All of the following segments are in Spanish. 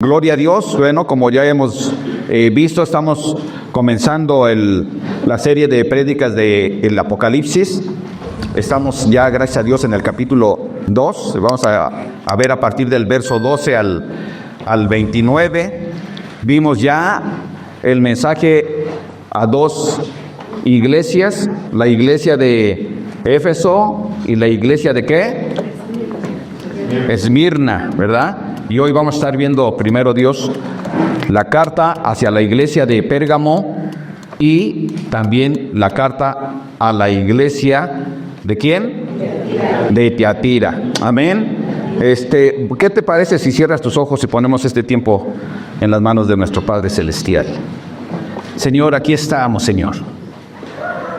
Gloria a Dios. Bueno, como ya hemos visto, estamos comenzando la serie de prédicas del Apocalipsis. Estamos ya, gracias a Dios, en el capítulo 2. Vamos a ver a partir del verso 12 al 29. Vimos ya el mensaje a dos iglesias, la iglesia de Éfeso y la iglesia de ¿qué? Esmirna, ¿verdad? Y hoy vamos a estar viendo, primero Dios, la carta hacia la iglesia de Pérgamo y también la carta a la iglesia ¿de quién? De Tiatira. Amén. ¿Qué te parece si cierras tus ojos y ponemos este tiempo en las manos de nuestro Padre Celestial? Señor, aquí estamos, Señor,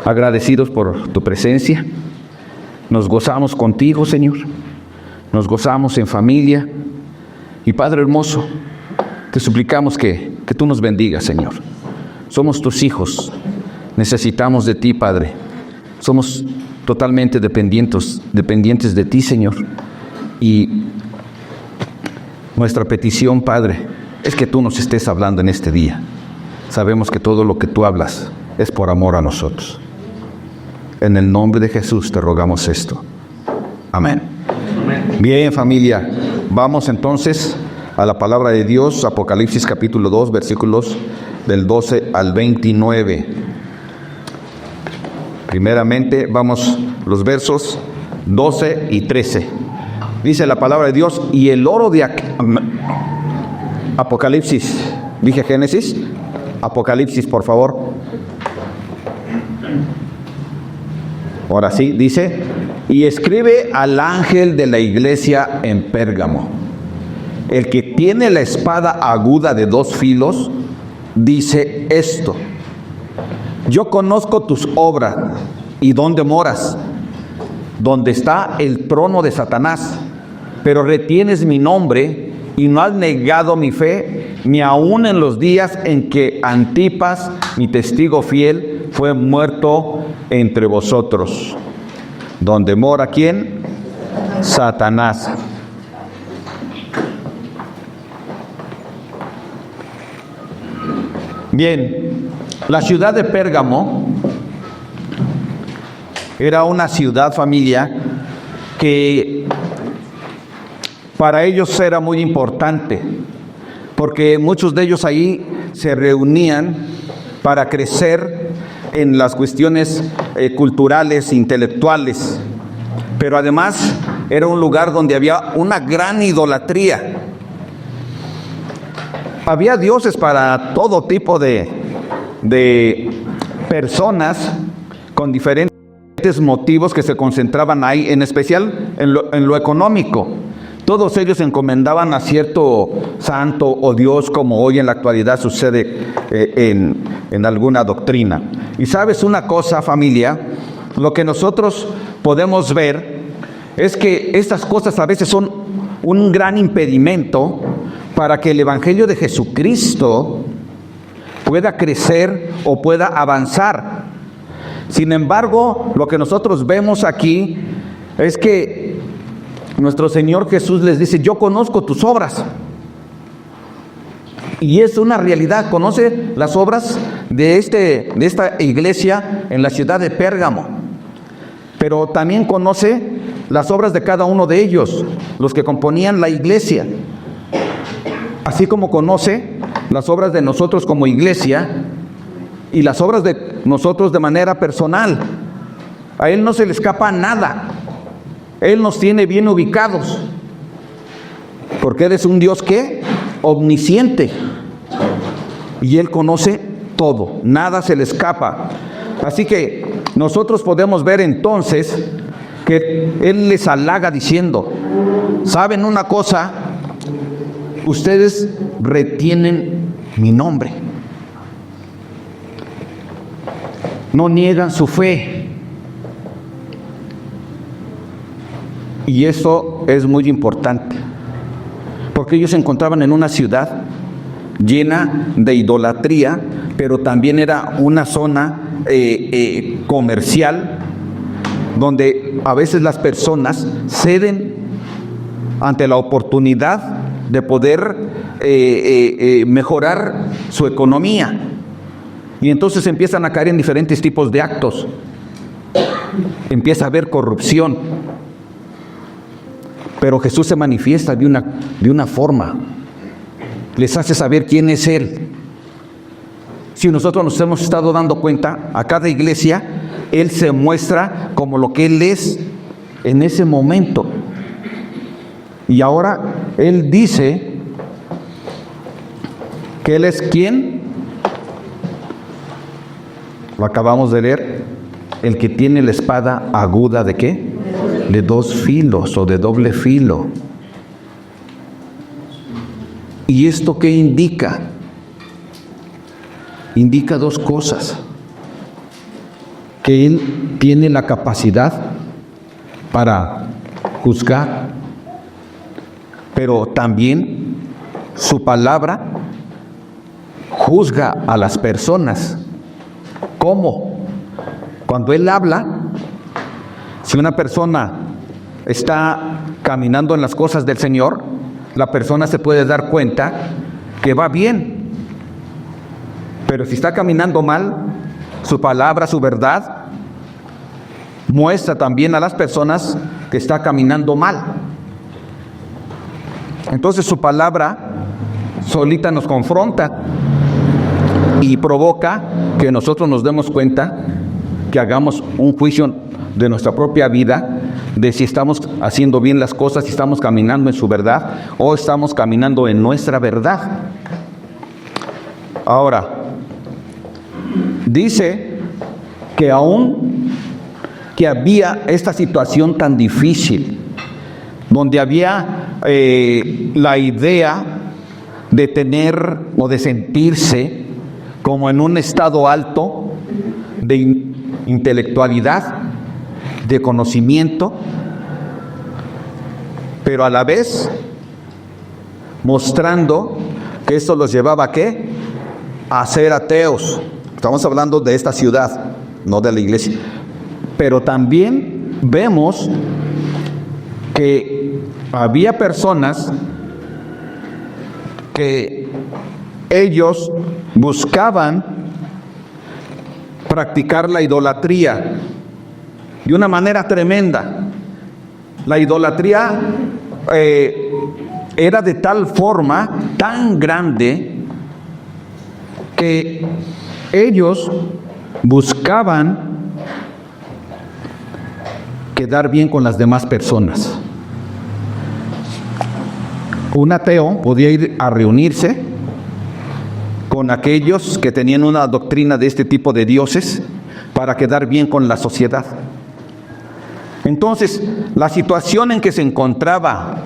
agradecidos por tu presencia. Nos gozamos contigo, Señor. Nos gozamos en familia. Y Padre hermoso, te suplicamos que tú nos bendigas, Señor. Somos tus hijos, necesitamos de ti, Padre. Somos totalmente dependientes de ti, Señor. Y nuestra petición, Padre, es que tú nos estés hablando en este día. Sabemos que todo lo que tú hablas es por amor a nosotros. En el nombre de Jesús te rogamos esto. Amén. Bien, familia. Vamos entonces a la palabra de Dios, Apocalipsis capítulo 2, versículos del 12 al 29. Primeramente vamos los versos 12 y 13. Dice la palabra de Dios: y el oro de Apocalipsis, dije Génesis, Apocalipsis, por favor. Ahora sí, dice: y escribe al ángel de la iglesia en Pérgamo, el que tiene la espada aguda de dos filos, dice esto: yo conozco tus obras y dónde moras, donde está el trono de Satanás, pero retienes mi nombre y no has negado mi fe, ni aun en los días en que Antipas, mi testigo fiel, fue muerto entre vosotros. ¿Dónde mora quién? Satanás. Bien, la ciudad de Pérgamo era una ciudad, familia, que para ellos era muy importante, porque muchos de ellos ahí se reunían para crecer en las cuestiones culturales, intelectuales, pero además era un lugar donde había una gran idolatría. Había dioses para todo tipo de personas con diferentes motivos que se concentraban ahí, en especial en lo económico. Todos ellos encomendaban a cierto santo o Dios, como hoy en la actualidad sucede en alguna doctrina. Y sabes una cosa, familia, lo que nosotros podemos ver es que estas cosas a veces son un gran impedimento para que el Evangelio de Jesucristo pueda crecer o pueda avanzar. Sin embargo, lo que nosotros vemos aquí es que nuestro Señor Jesús les dice: yo conozco tus obras. Y es una realidad, conoce las obras de esta iglesia en la ciudad de Pérgamo. Pero también conoce las obras de cada uno de ellos, los que componían la iglesia. Así como conoce las obras de nosotros como iglesia y las obras de nosotros de manera personal. A Él no se le escapa nada. Él nos tiene bien ubicados, porque Él es un Dios que omnisciente, y Él conoce todo, nada se le escapa. Así que nosotros podemos ver entonces que Él les halaga diciendo: ¿saben una cosa? Ustedes retienen mi nombre, no niegan su fe. Y eso es muy importante, porque ellos se encontraban en una ciudad llena de idolatría, pero también era una zona comercial, donde a veces las personas ceden ante la oportunidad de poder mejorar su economía. Y entonces empiezan a caer en diferentes tipos de actos. Empieza a haber corrupción. Pero Jesús se manifiesta de una forma. Les hace saber quién es Él. Si nosotros nos hemos estado dando cuenta, a cada iglesia, Él se muestra como lo que Él es en ese momento. Y ahora Él dice que Él es ¿quién? Lo acabamos de leer. El que tiene la espada aguda ¿de qué? De dos filos o de doble filo. ¿Y esto qué indica? Indica dos cosas. Que Él tiene la capacidad para juzgar, pero también su palabra juzga a las personas. ¿Cómo? Cuando Él habla, si una persona está caminando en las cosas del Señor, la persona se puede dar cuenta que va bien. Pero si está caminando mal, su palabra, su verdad, muestra también a las personas que está caminando mal. Entonces su palabra solita nos confronta y provoca que nosotros nos demos cuenta, que hagamos un juicio de nuestra propia vida, de si estamos haciendo bien las cosas, si estamos caminando en su verdad o estamos caminando en nuestra verdad. Ahora, dice que aún que había esta situación tan difícil, donde había la idea de tener o de sentirse como en un estado alto de intelectualidad, de conocimiento, pero a la vez mostrando que esto los llevaba ¿a qué? A ser ateos. Estamos hablando de esta ciudad, no de la iglesia. Pero también vemos que había personas que ellos buscaban practicar la idolatría de una manera tremenda. La idolatría era de tal forma, tan grande, que ellos buscaban quedar bien con las demás personas. Un ateo podía ir a reunirse con aquellos que tenían una doctrina de este tipo de dioses para quedar bien con la sociedad. Entonces, la situación en que se encontraba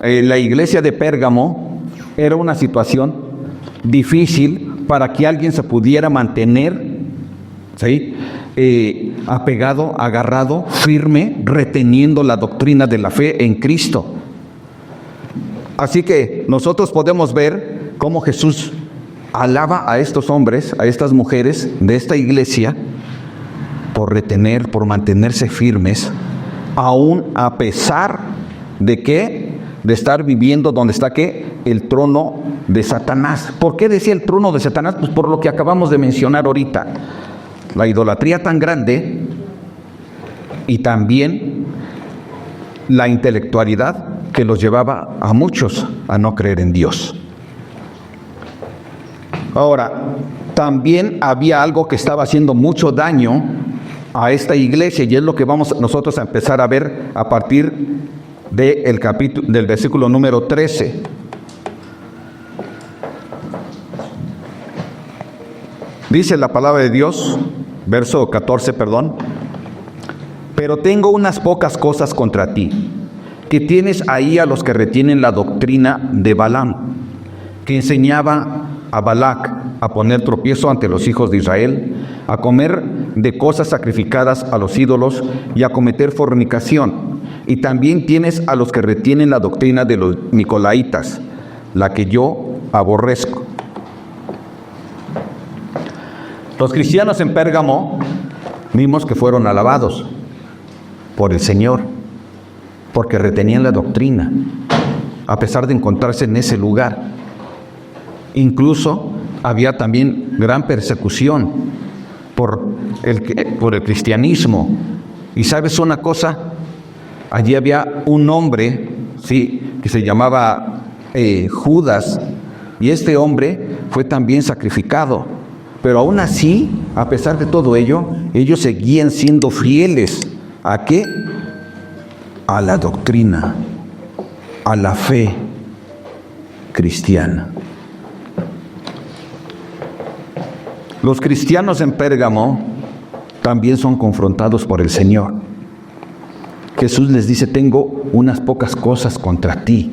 la iglesia de Pérgamo era una situación difícil para que alguien se pudiera mantener, ¿sí?, apegado, agarrado, firme, reteniendo la doctrina de la fe en Cristo. Así que nosotros podemos ver cómo Jesús alaba a estos hombres, a estas mujeres de esta iglesia, por retener, por mantenerse firmes, aún a pesar de que, de estar viviendo donde está ¿qué? El trono de Satanás. ¿Por qué decía el trono de Satanás? Pues por lo que acabamos de mencionar ahorita. La idolatría tan grande y también la intelectualidad que los llevaba a muchos a no creer en Dios. Ahora, también había algo que estaba haciendo mucho daño a esta iglesia, y es lo que vamos nosotros a empezar a ver a partir del versículo número 13. Dice la palabra de Dios, verso 14, perdón: pero tengo unas pocas cosas contra ti, que tienes ahí a los que retienen la doctrina de Balaam, que enseñaba a Balac a poner tropiezo ante los hijos de Israel, a comer de cosas sacrificadas a los ídolos y a cometer fornicación. Y también tienes a los que retienen la doctrina de los nicolaitas, la que yo aborrezco. Los cristianos en Pérgamo vimos que fueron alabados por el Señor, porque retenían la doctrina, a pesar de encontrarse en ese lugar. Incluso había también gran persecución por el cristianismo. Y sabes una cosa, allí había un hombre, sí, que se llamaba Judas, y este hombre fue también sacrificado. Pero aún así, a pesar de todo ello, ellos seguían siendo fieles. ¿A qué? A la doctrina, a la fe cristiana. Los cristianos en Pérgamo también son confrontados por el Señor. Jesús les dice: tengo unas pocas cosas contra ti,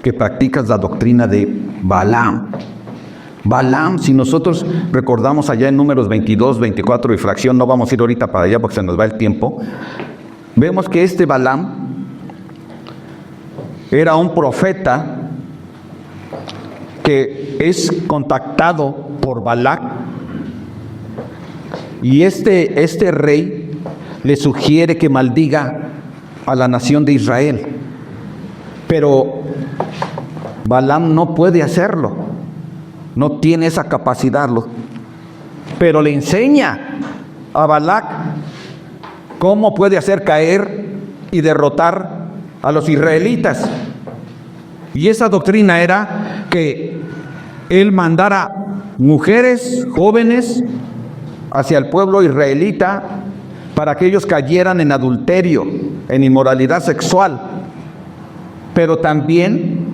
que practicas la doctrina de Balaam. Balaam, si nosotros recordamos allá en Números 22, 24 y fracción, no vamos a ir ahorita para allá porque se nos va el tiempo, vemos que este Balaam era un profeta que es contactado por Balac, y este rey le sugiere que maldiga a la nación de Israel, pero Balaam no puede hacerlo, no tiene esa capacidad, pero le enseña a Balac cómo puede hacer caer y derrotar a los israelitas. Y esa doctrina era que él mandara mujeres jóvenes hacia el pueblo israelita para que ellos cayeran en adulterio, en inmoralidad sexual, pero también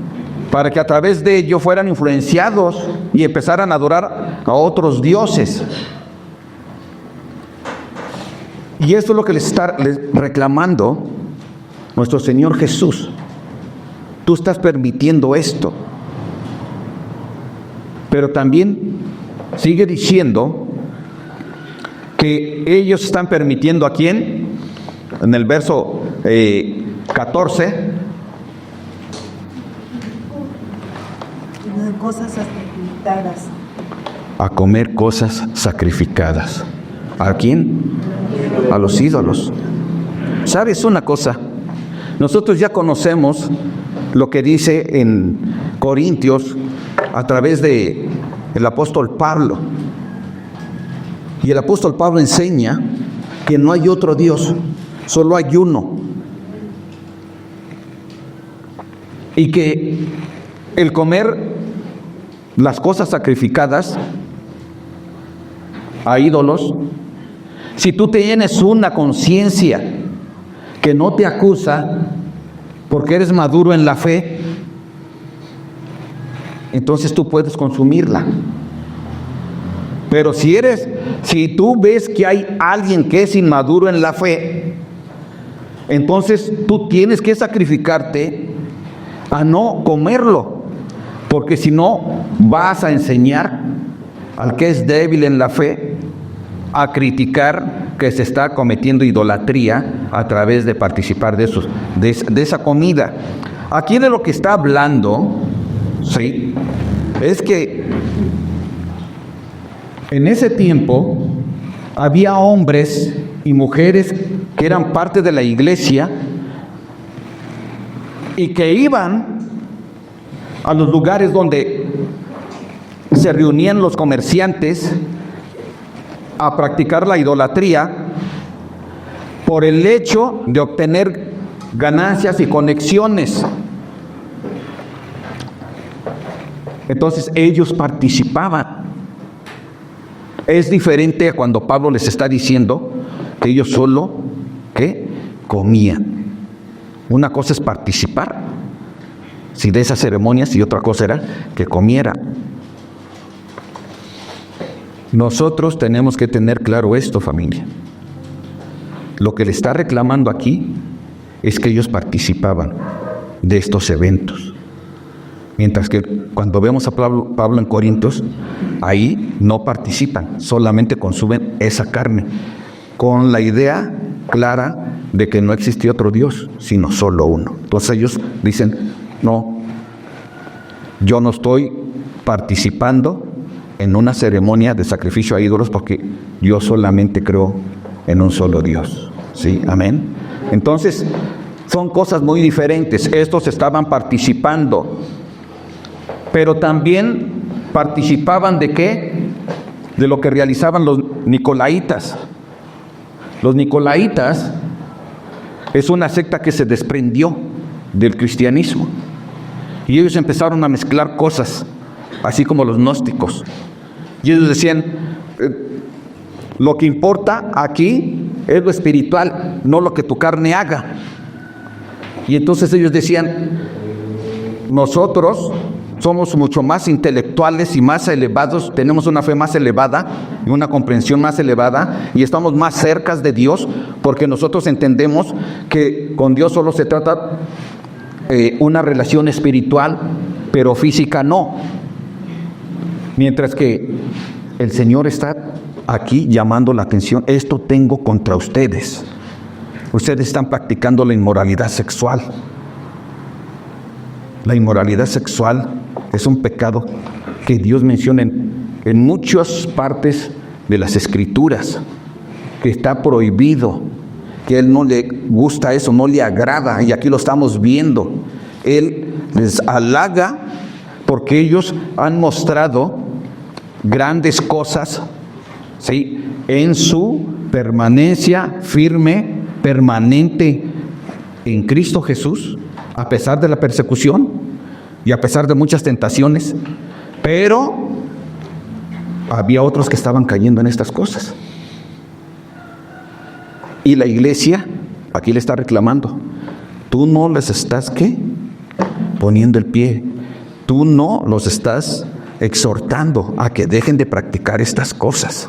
para que a través de ello fueran influenciados y empezaran a adorar a otros dioses. Y esto es lo que les está reclamando nuestro Señor Jesús. Tú estás permitiendo esto. Pero también sigue diciendo que ellos están permitiendo ¿a quién? En el verso 14. Cosas sacrificadas. A comer cosas sacrificadas. ¿A quién? A los ídolos. ¿Sabes una cosa? Nosotros ya conocemos lo que dice en Corintios a través de el apóstol Pablo. Y el apóstol Pablo enseña que no hay otro Dios, solo hay uno. Y que el comer las cosas sacrificadas a ídolos, si tú tienes una conciencia que no te acusa porque eres maduro en la fe, entonces tú puedes consumirla. Pero si tú ves que hay alguien que es inmaduro en la fe, entonces tú tienes que sacrificarte a no comerlo, porque si no vas a enseñar al que es débil en la fe a criticar que se está cometiendo idolatría a través de participar de esa comida. Aquí de lo que está hablando, sí, es que en ese tiempo había hombres y mujeres que eran parte de la iglesia y que iban a los lugares donde se reunían los comerciantes a practicar la idolatría por el hecho de obtener ganancias y conexiones. Entonces ellos participaban. Es diferente a cuando Pablo les está diciendo que ellos solo comían. Una cosa es participar, si de esas ceremonias, y otra cosa era que comiera. Nosotros tenemos que tener claro esto, familia. Lo que le está reclamando aquí es que ellos participaban de estos eventos. Mientras que cuando vemos a Pablo en Corintios, ahí no participan, solamente consumen esa carne, con la idea clara de que no existía otro Dios, sino solo uno. Entonces ellos dicen, no, yo no estoy participando en una ceremonia de sacrificio a ídolos porque yo solamente creo en un solo Dios. ¿Sí? Amén. Entonces, son cosas muy diferentes. Estos estaban participando pero también participaban ¿de qué? De lo que realizaban los nicolaitas. Los nicolaitas es una secta que se desprendió del cristianismo y ellos empezaron a mezclar cosas, así como los gnósticos. Y ellos decían, lo que importa aquí es lo espiritual, no lo que tu carne haga. Y entonces ellos decían, nosotros somos mucho más intelectuales y más elevados, tenemos una fe más elevada y una comprensión más elevada y estamos más cerca de Dios porque nosotros entendemos que con Dios solo se trata una relación espiritual, pero física no. Mientras que el Señor está aquí llamando la atención, esto tengo contra ustedes. Ustedes están practicando la inmoralidad sexual. La inmoralidad sexual es un pecado que Dios menciona en muchas partes de las Escrituras, que está prohibido, que a Él no le gusta eso, no le agrada, y aquí lo estamos viendo. Él les halaga porque ellos han mostrado grandes cosas, ¿sí?, en su permanencia firme, permanente en Cristo Jesús, a pesar de la persecución y a pesar de muchas tentaciones, pero había otros que estaban cayendo en estas cosas. Y la iglesia aquí le está reclamando, tú no les estás, ¿qué?, poniendo el pie, tú no los estás exhortando a que dejen de practicar estas cosas.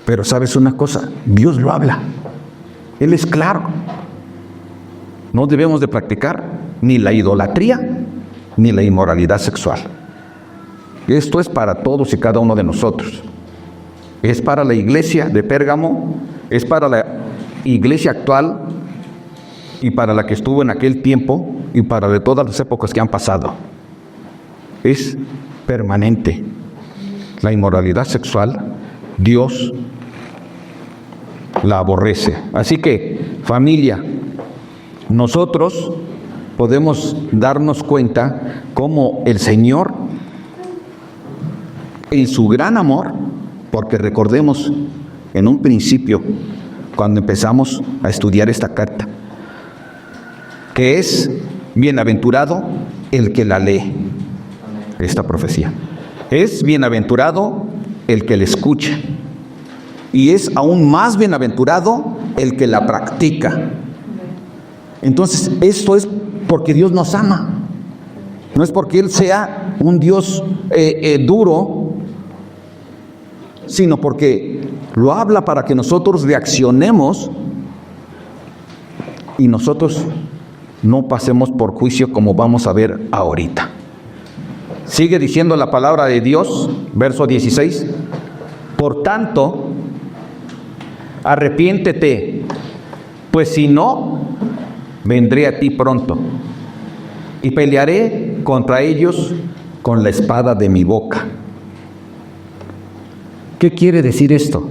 Pero ¿sabes una cosa? Dios lo habla, Él es claro. No debemos de practicar ni la idolatría ni la inmoralidad sexual. Esto es para todos y cada uno de nosotros. Es para la iglesia de Pérgamo, es para la iglesia actual y para la que estuvo en aquel tiempo y para de todas las épocas que han pasado. Es permanente. La inmoralidad sexual, Dios la aborrece. Así que, familia, nosotros podemos darnos cuenta cómo el Señor, en su gran amor, porque recordemos en un principio, cuando empezamos a estudiar esta carta, que es bienaventurado el que la lee, esta profecía. Es bienaventurado el que la escucha, y es aún más bienaventurado el que la practica. Entonces, esto es porque Dios nos ama. No es porque Él sea un Dios duro, sino porque lo habla para que nosotros reaccionemos y nosotros no pasemos por juicio, como vamos a ver ahorita. Sigue diciendo la palabra de Dios, verso 16. Por tanto, arrepiéntete, pues si no, vendré a ti pronto y pelearé contra ellos con la espada de mi boca. ¿Qué quiere decir esto?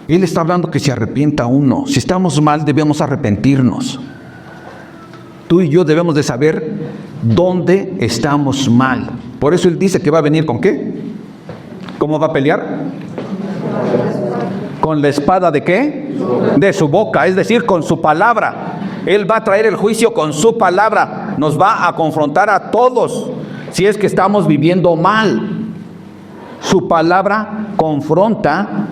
Él está hablando que se arrepienta uno. Si estamos mal, debemos arrepentirnos. Tú y yo debemos de saber dónde estamos mal. Por eso Él dice que va a venir ¿con qué? ¿Cómo va a pelear? ¿Con la espada de qué? De su boca, es decir, con su palabra. Él va a traer el juicio con su palabra. Nos va a confrontar a todos si es que estamos viviendo mal. Su palabra confronta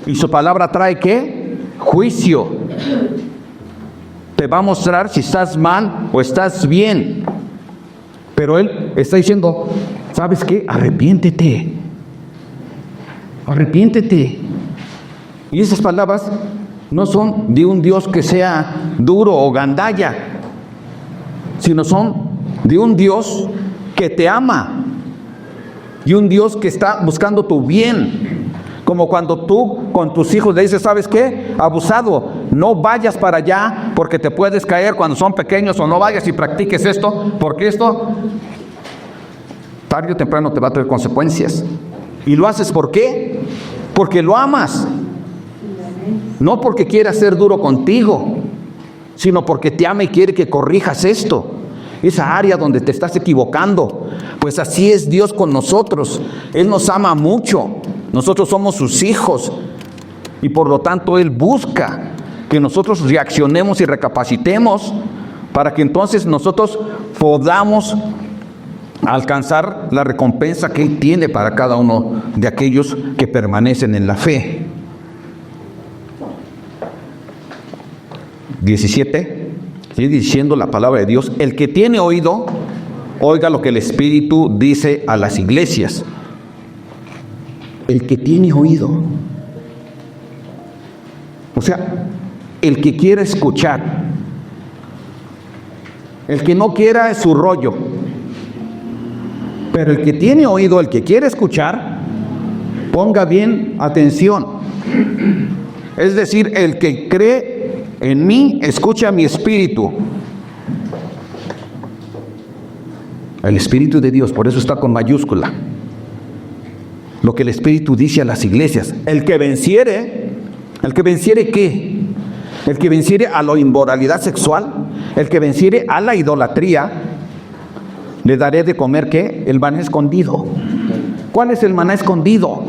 y su palabra trae ¿qué? Juicio. Te va a mostrar si estás mal o estás bien. Pero Él está diciendo, ¿sabes qué? Arrepiéntete. Arrepiéntete. Y esas palabras no son de un Dios que sea duro o gandalla, sino son de un Dios que te ama y un Dios que está buscando tu bien. Como cuando tú con tus hijos le dices, ¿sabes qué? Abusado, no vayas para allá porque te puedes caer cuando son pequeños, o no vayas y practiques esto, porque esto tarde o temprano te va a traer consecuencias. Y lo haces ¿por qué? Porque lo amas. No porque quiera ser duro contigo, sino porque te ama y quiere que corrijas esto. esa área donde te estás equivocando. Pues así es Dios con nosotros. Él nos ama mucho. Nosotros somos sus hijos. Y por lo tanto Él busca que nosotros reaccionemos y recapacitemos para que entonces nosotros podamos alcanzar la recompensa que Él tiene para cada uno de aquellos que permanecen en la fe. 17, sigue diciendo la palabra de Dios: el que tiene oído, oiga lo que el Espíritu dice a las iglesias. El que tiene oído. O sea, el que quiera escuchar. El que no quiera es su rollo. Pero el que tiene oído, el que quiere escuchar, ponga bien atención. Es decir, el que cree en mí, escucha mi espíritu. El Espíritu de Dios, por eso está con mayúscula. Lo que el Espíritu dice a las iglesias: el que venciere ¿qué? El que venciere a la inmoralidad sexual, el que venciere a la idolatría, le daré de comer ¿qué? El maná escondido. ¿Cuál es el maná escondido?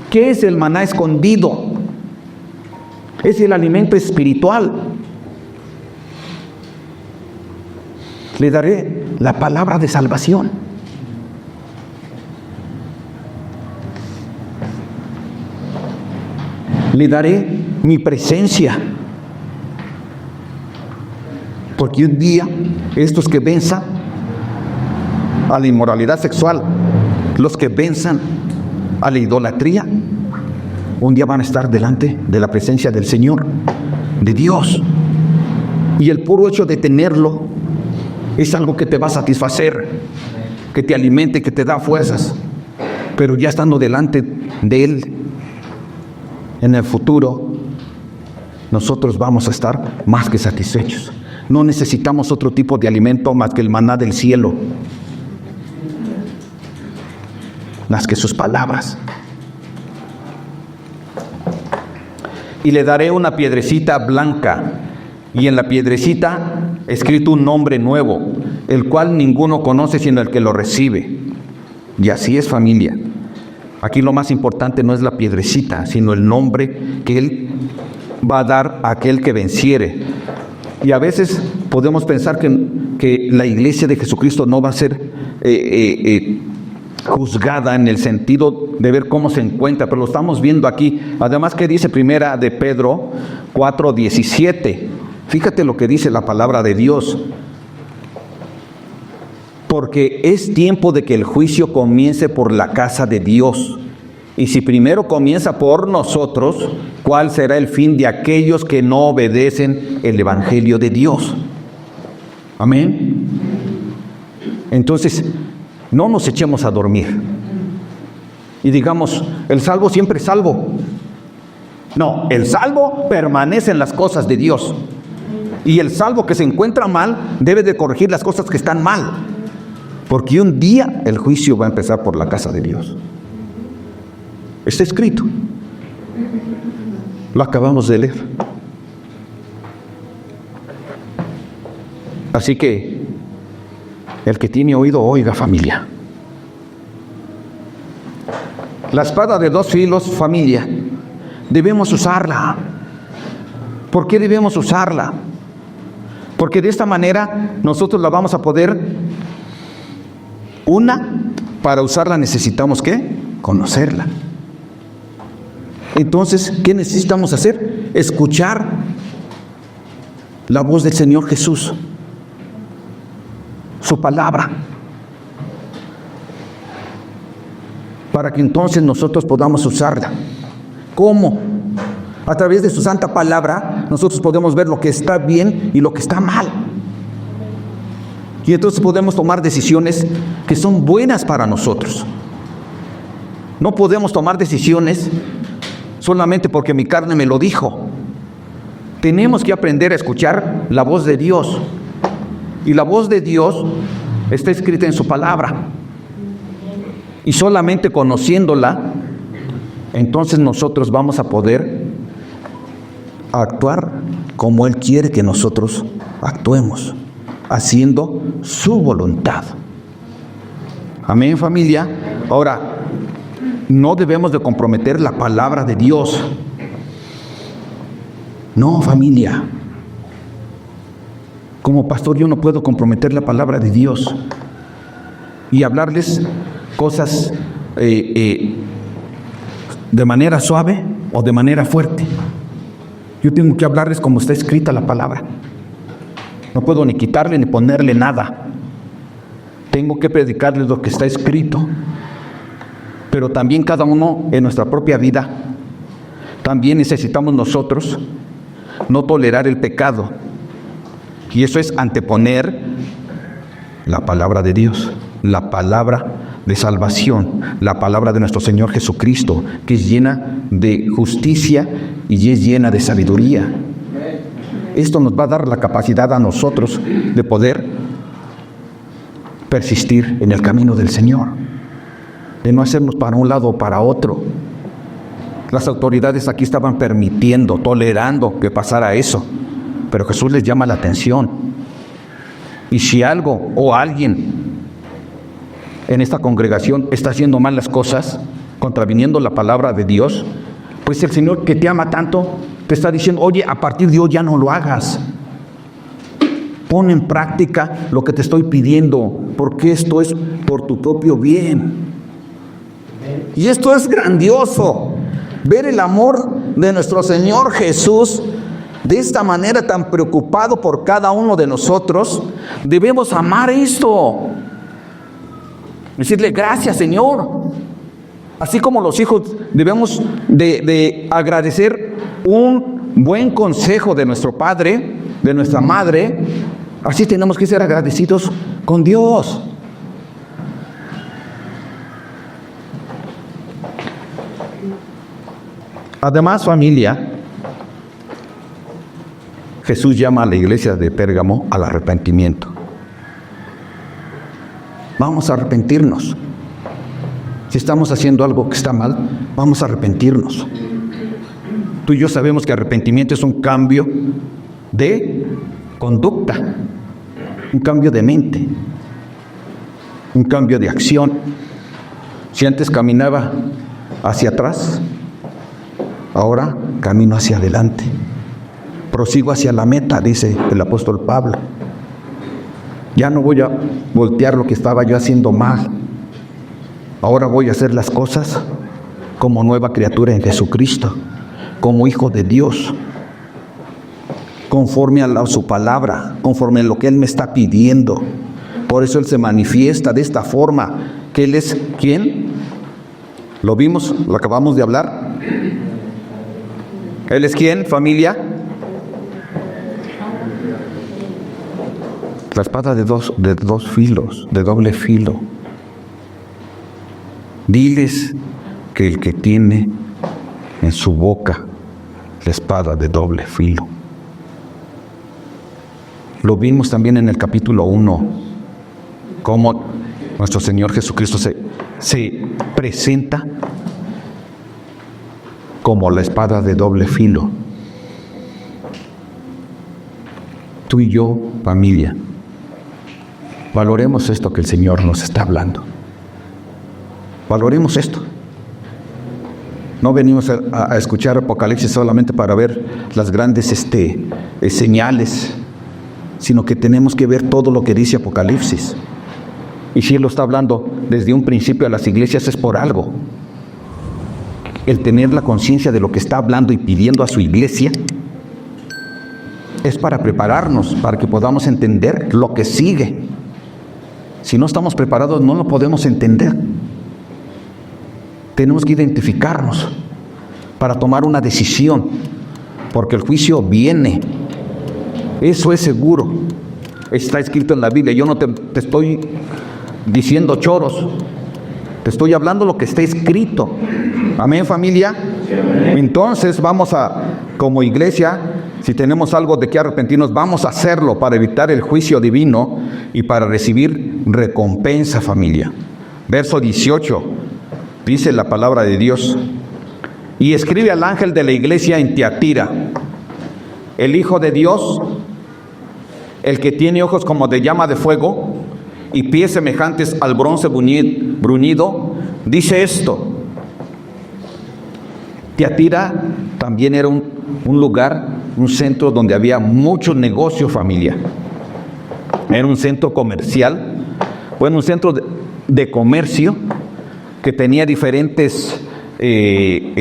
¿Qué es el maná escondido? Es el alimento espiritual. Le daré la palabra de salvación. Le daré mi presencia. Porque un día estos que venzan a la inmoralidad sexual, los que venzan a la idolatría, un día van a estar delante de la presencia del Señor, de Dios. Y el puro hecho de tenerlo es algo que te va a satisfacer, que te alimente, que te da fuerzas. Pero ya estando delante de Él, en el futuro, nosotros vamos a estar más que satisfechos. No necesitamos otro tipo de alimento más que el maná del cielo, más que sus palabras. Y le daré una piedrecita blanca, y en la piedrecita escrito un nombre nuevo, el cual ninguno conoce sino el que lo recibe. Y así es, familia. Aquí lo más importante no es la piedrecita, sino el nombre que Él va a dar a aquel que venciere. Y a veces podemos pensar que la iglesia de Jesucristo no va a ser juzgada en el sentido de ver cómo se encuentra, pero lo estamos viendo aquí. Además, ¿qué dice Primera de Pedro 4:17? Fíjate lo que dice la palabra de Dios. Porque es tiempo de que el juicio comience por la casa de Dios. Y si primero comienza por nosotros, ¿cuál será el fin de aquellos que no obedecen el Evangelio de Dios? Amén. Entonces, no nos echemos a dormir y digamos, el salvo siempre es salvo. No, el salvo permanece en las cosas de Dios. Y el salvo que se encuentra mal debe de corregir las cosas que están mal. Porque un día el juicio va a empezar por la casa de Dios. Está escrito. Lo acabamos de leer. Así que el que tiene oído, oiga, familia. La espada de dos filos, familia, debemos usarla. ¿Por qué debemos usarla? Porque de esta manera nosotros la vamos a poder. Para usarla necesitamos ¿qué? Conocerla. Entonces, ¿qué necesitamos hacer? Escuchar la voz del Señor Jesús, su palabra, para que entonces nosotros podamos usarla. ¿Cómo? A través de su santa palabra nosotros podemos ver lo que está bien y lo que está mal. Y entonces podemos tomar decisiones que son buenas para nosotros. No podemos tomar decisiones solamente porque mi carne me lo dijo. Tenemos que aprender a escuchar la voz de Dios. Y la voz de Dios está escrita en su palabra. Y solamente conociéndola, entonces nosotros vamos a poder actuar como Él quiere que nosotros actuemos. haciendo su voluntad. Amén, familia. Ahora, no debemos de comprometer la palabra de Dios. No, familia. Como pastor yo no puedo comprometer la palabra de Dios y hablarles cosas de manera suave o de manera fuerte. Yo tengo que hablarles como está escrita la palabra. No puedo ni quitarle ni ponerle nada. Tengo que predicarles lo que está escrito. Pero también cada uno en nuestra propia vida, también necesitamos nosotros no tolerar el pecado. Y eso es anteponer la palabra de Dios, la palabra de salvación, la palabra de nuestro Señor Jesucristo, que es llena de justicia y es llena de sabiduría. Esto nos va a dar la capacidad a nosotros de poder persistir en el camino del Señor, de no hacernos para un lado o para otro. Las autoridades aquí estaban permitiendo, tolerando que pasara eso, pero Jesús les llama la atención. Y si algo o alguien en esta congregación está haciendo mal las cosas, contraviniendo la palabra de Dios, pues el Señor, que te ama tanto, te está diciendo: oye, a partir de hoy ya no lo hagas. Pon en práctica lo que te estoy pidiendo, porque esto es por tu propio bien. Y esto es grandioso, ver el amor de nuestro Señor Jesús de esta manera, tan preocupado por cada uno de nosotros. Debemos amar esto, decirle: gracias, Señor. Así como los hijos debemos de agradecer un buen consejo de nuestro padre, de nuestra madre, así tenemos que ser agradecidos con Dios. Además, familia, Jesús llama a la iglesia de Pérgamo al arrepentimiento. Vamos a arrepentirnos. Si estamos haciendo algo que está mal, vamos a arrepentirnos. Tú y yo sabemos que arrepentimiento es un cambio de conducta, un cambio de mente, un cambio de acción. Si antes caminaba hacia atrás, ahora camino hacia adelante. Prosigo hacia la meta, dice el apóstol Pablo. Ya no voy a voltear lo que estaba yo haciendo mal. Ahora voy a hacer las cosas como nueva criatura en Jesucristo, como hijo de Dios, conforme a su palabra, conforme a lo que Él me está pidiendo. Por eso Él se manifiesta de esta forma, que Él es ¿quién? ¿Lo vimos? ¿Lo acabamos de hablar? ¿Él es quién, familia? La espada de dos filos, de doble filo. Diles que el que tiene en su boca la espada de doble filo. Lo vimos también en el capítulo 1, cómo nuestro Señor Jesucristo se presenta como la espada de doble filo. Tú y yo, familia, valoremos esto que el Señor nos está hablando. Valoremos esto. No venimos a escuchar Apocalipsis solamente para ver las grandes señales, sino que tenemos que ver todo lo que dice Apocalipsis. Y si Él lo está hablando desde un principio a las iglesias, es por algo. El tener la conciencia de lo que está hablando y pidiendo a su iglesia es para prepararnos, para que podamos entender lo que sigue. Si no estamos preparados, no lo podemos entender. Tenemos que identificarnos para tomar una decisión, porque el juicio viene. Eso es seguro. Está escrito en la Biblia. Yo no te estoy diciendo choros. Te estoy hablando lo que está escrito. Amén, familia. Entonces vamos como iglesia, si tenemos algo de que arrepentirnos, vamos a hacerlo para evitar el juicio divino y para recibir recompensa, familia. Verso 18. Dice la palabra de Dios: y escribe al ángel de la iglesia en Tiatira, el Hijo de Dios, el que tiene ojos como de llama de fuego y pies semejantes al bronce bruñido, dice esto. Tiatira también era un lugar, un centro donde había mucho negocio familiar. Era un centro comercial, bueno, un centro de comercio que tenía diferentes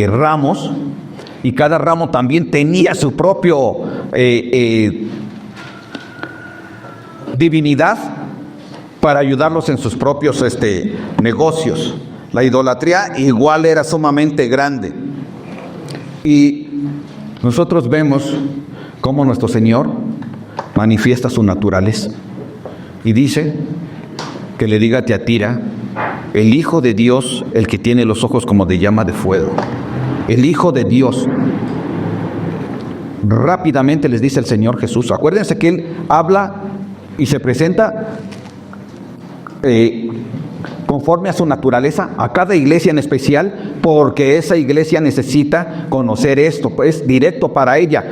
ramos, y cada ramo también tenía su propio divinidad para ayudarlos en sus propios negocios. La idolatría igual era sumamente grande. Y nosotros vemos cómo nuestro Señor manifiesta su naturaleza. Y dice que le diga a Tiatira, el Hijo de Dios, el que tiene los ojos como de llama de fuego. El Hijo de Dios. Rápidamente les dice el Señor Jesús. Acuérdense que Él habla y se presenta conforme a su naturaleza a cada iglesia en especial, porque esa iglesia necesita conocer esto, pues directo para ella.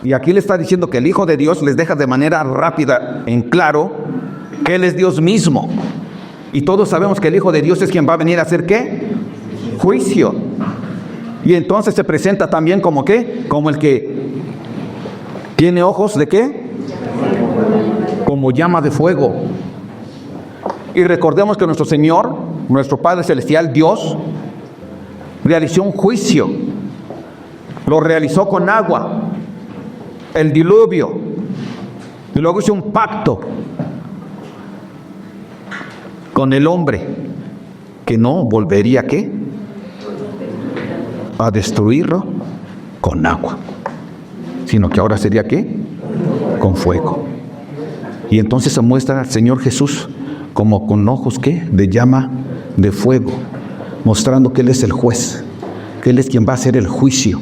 Y aquí le está diciendo que el Hijo de Dios les deja de manera rápida en claro que Él es Dios mismo. Y todos sabemos que el Hijo de Dios es quien va a venir a hacer ¿qué? Juicio. Y entonces se presenta también como ¿qué? Como el que tiene ojos de ¿qué? Como llama de fuego. Y recordemos que nuestro Señor, nuestro Padre Celestial, Dios, realizó un juicio. Lo realizó con agua, el diluvio, y luego hizo un pacto con el hombre, que no volvería ¿qué? A destruirlo con agua, sino que ahora sería ¿qué? Con fuego. Y entonces se muestra al Señor Jesús como con ojos ¿qué? De llama de fuego, mostrando que Él es el juez, que Él es quien va a hacer el juicio.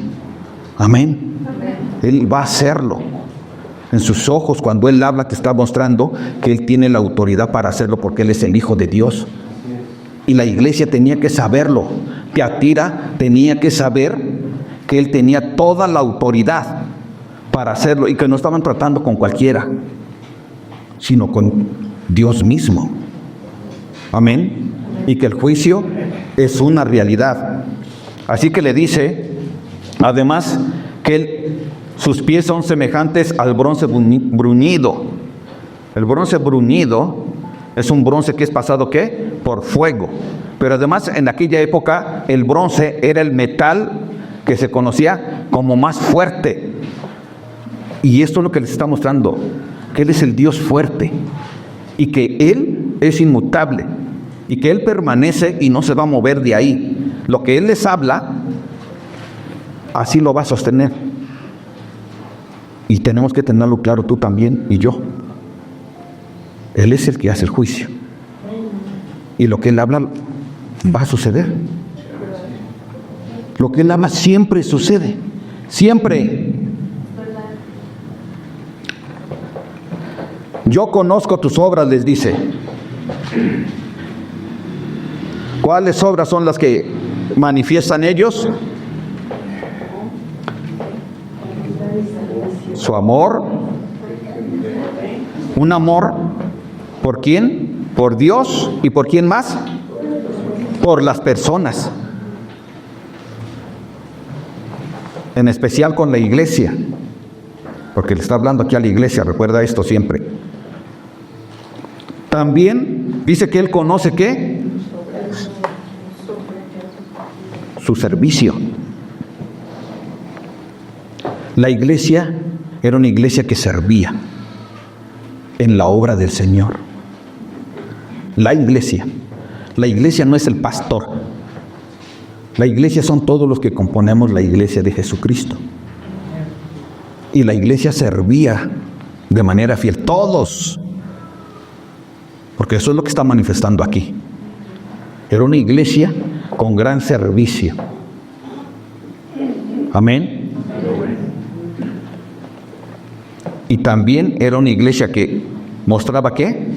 Amén. Él va a hacerlo. En sus ojos, cuando Él habla, te está mostrando que Él tiene la autoridad para hacerlo, porque Él es el Hijo de Dios. Y la iglesia tenía que saberlo. Tiatira tenía que saber que Él tenía toda la autoridad para hacerlo, y que no estaban tratando con cualquiera, sino con Dios mismo. Amén. Y que el juicio es una realidad. Así que le dice, además, que sus pies son semejantes al bronce bruñido. El bronce bruñido es un bronce que es pasado ¿qué? Por fuego. Pero además en aquella época el bronce era el metal que se conocía como más fuerte. Y esto es lo que les está mostrando, que Él es el Dios fuerte y que Él es inmutable y que Él permanece y no se va a mover de ahí. Lo que Él les habla, así lo va a sostener. Y tenemos que tenerlo claro, tú también y yo. Él es el que hace el juicio. Y lo que Él habla va a suceder. Lo que Él habla siempre sucede. Siempre. Yo conozco tus obras, les dice. ¿Cuáles obras son las que manifiestan ellos? Su amor. Un amor. ¿Por quién? Por Dios. ¿Y por quién más? Por las personas. En especial con la iglesia. Porque le está hablando aquí a la iglesia, recuerda esto siempre. También dice que Él conoce ¿qué? Su servicio. La iglesia era una iglesia que servía en la obra del Señor. La iglesia no es el pastor. La iglesia son todos los que componemos la iglesia de Jesucristo. Y la iglesia servía de manera fiel, todos. Porque eso es lo que está manifestando aquí. Era una iglesia con gran servicio. Amén. Y también era una iglesia que mostraba ¿qué?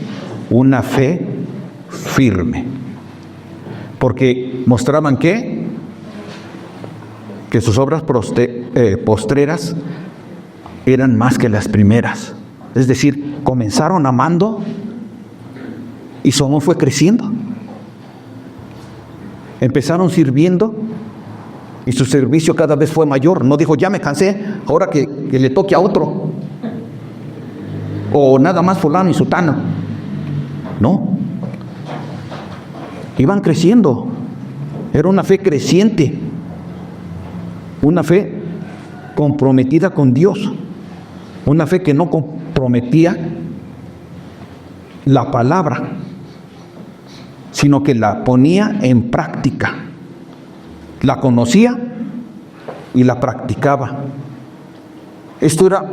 Una fe firme. Porque mostraban ¿qué? Que sus obras postreras eran más que las primeras. Es decir, comenzaron amando y su amor fue creciendo. Empezaron sirviendo y su servicio cada vez fue mayor. No dijo, ya me cansé, ahora que le toque a otro. O nada más fulano y sutano. No. Iban creciendo. Era una fe creciente. Una fe comprometida con Dios. Una fe que no comprometía la palabra, sino que la ponía en práctica. La conocía y la practicaba. Esto era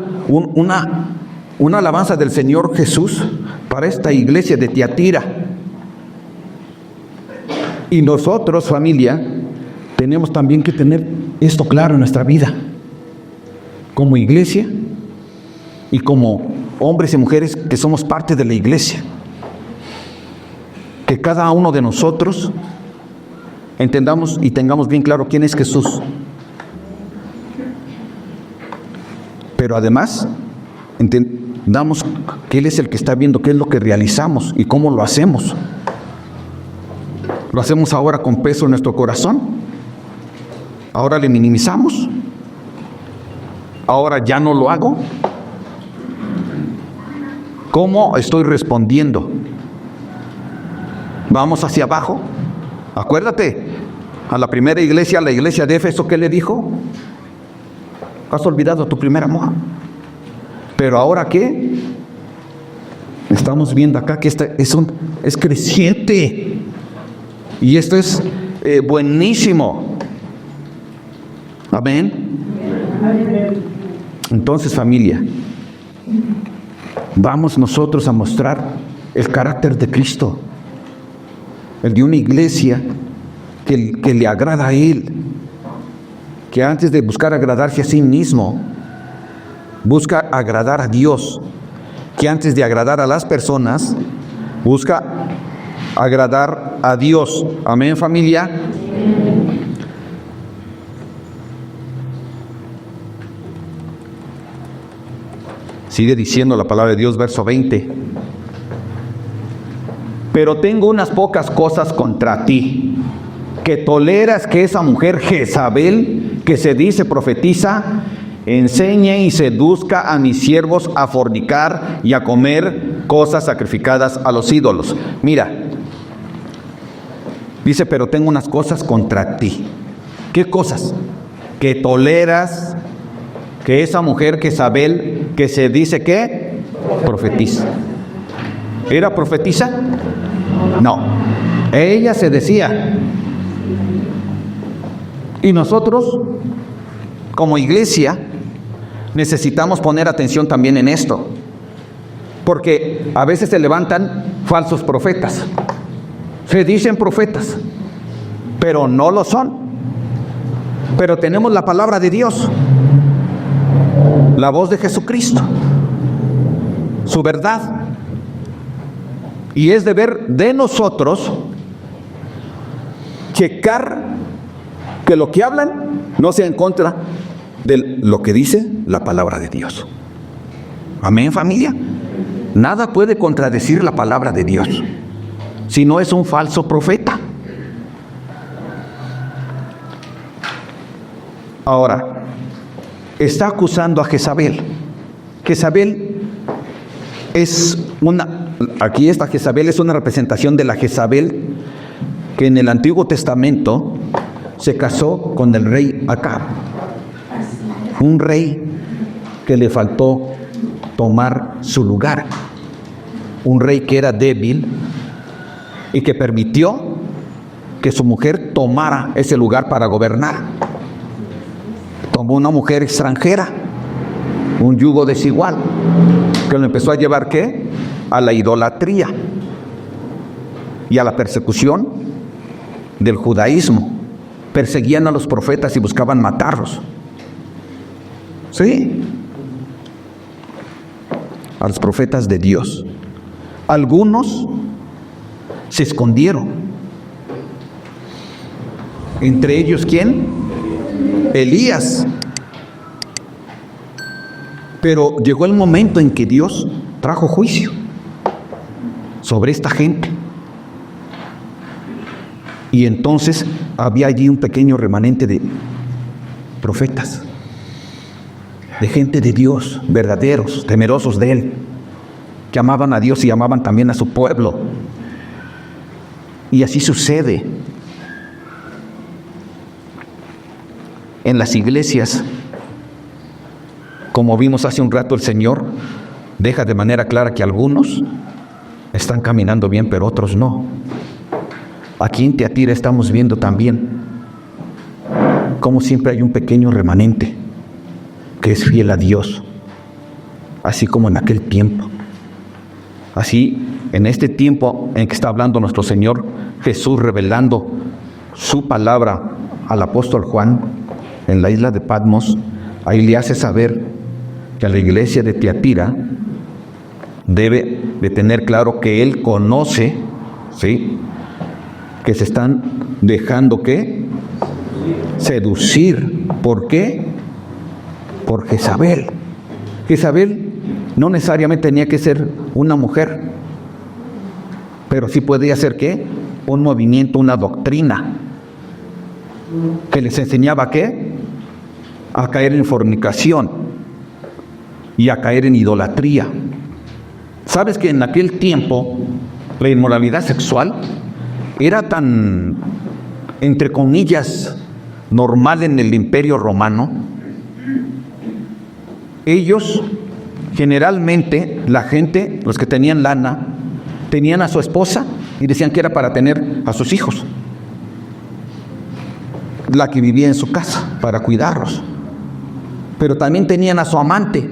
una alabanza del Señor Jesús para esta iglesia de Tiatira. Y nosotros, familia, tenemos también que tener esto claro en nuestra vida. Como iglesia y como hombres y mujeres que somos parte de la iglesia. Que cada uno de nosotros entendamos y tengamos bien claro quién es Jesús. Pero además, entendamos que Él es el que está viendo qué es lo que realizamos y cómo lo hacemos. Lo hacemos ahora con peso en nuestro corazón. Ahora le minimizamos. Ahora ya no lo hago. ¿Cómo estoy respondiendo? Vamos hacia abajo. Acuérdate, a la primera iglesia, a la iglesia de Éfeso, ¿qué le dijo? ¿Has olvidado tu primer amor? Pero ahora ¿qué? Estamos viendo acá que es creciente. Y esto es buenísimo. Amén. Entonces, familia, vamos nosotros a mostrar el carácter de Cristo. El de una iglesia que le agrada a Él. Que antes de buscar agradarse a sí mismo, busca agradar a Dios. Que antes de agradar a las personas, busca agradar a Dios. Amén, familia. Sigue diciendo la palabra de Dios, verso 20. Pero tengo unas pocas cosas contra ti, que toleras que esa mujer Jezabel, que se dice profetiza, enseñe y seduzca a mis siervos a fornicar y a comer cosas sacrificadas a los ídolos. Mira, dice, pero tengo unas cosas contra ti. ¿Qué cosas? Que toleras que esa mujer Jezabel, que se dice que profetiza. ¿Era profetisa? No. Ella se decía. Y nosotros, como iglesia, necesitamos poner atención también en esto. Porque a veces se levantan falsos profetas. Se dicen profetas, pero no lo son. Pero tenemos la palabra de Dios, la voz de Jesucristo, su verdad. Y es deber de nosotros checar que lo que hablan no sea en contra de lo que dice la palabra de Dios. Amén, familia. Nada puede contradecir la palabra de Dios si no es un falso profeta. Ahora, está acusando a Jezabel. Jezabel es aquí esta Jezabel es una representación de la Jezabel que en el Antiguo Testamento se casó con el rey Acab. Un rey que le faltó tomar su lugar. Un rey que era débil y que permitió que su mujer tomara ese lugar para gobernar. Tomó una mujer extranjera, un yugo desigual, que lo empezó a llevar ¿qué? A la idolatría y a la persecución del judaísmo. Perseguían a los profetas y buscaban matarlos. Sí, a los profetas de Dios. Algunos se escondieron. Entre ellos, ¿quién? Elías. Pero llegó el momento en que Dios trajo juicio sobre esta gente. Y entonces había allí un pequeño remanente de profetas, de gente de Dios, verdaderos, temerosos de Él, que amaban a Dios y amaban también a su pueblo. Y así sucede en las iglesias. Como vimos hace un rato, el Señor deja de manera clara que algunos están caminando bien, pero otros no. Aquí en Tiatira estamos viendo también cómo siempre hay un pequeño remanente que es fiel a Dios, así como en aquel tiempo. Así, en este tiempo en que está hablando nuestro Señor Jesús, revelando su palabra al apóstol Juan en la isla de Patmos, ahí le hace saber que a la iglesia de Tiatira debe de tener claro que Él conoce, ¿sí?, que se están dejando, ¿qué?, seducir. ¿Por qué? Por Jezabel. Jezabel no necesariamente tenía que ser una mujer, pero sí podía ser, ¿qué?, un movimiento, una doctrina que les enseñaba, ¿qué?, a caer en fornicación y a caer en idolatría. ¿Sabes que en aquel tiempo la inmoralidad sexual era tan, entre comillas, normal en el Imperio Romano? Ellos, generalmente, la gente, los que tenían lana, tenían a su esposa y decían que era para tener a sus hijos, la que vivía en su casa, para cuidarlos. Pero también tenían a su amante,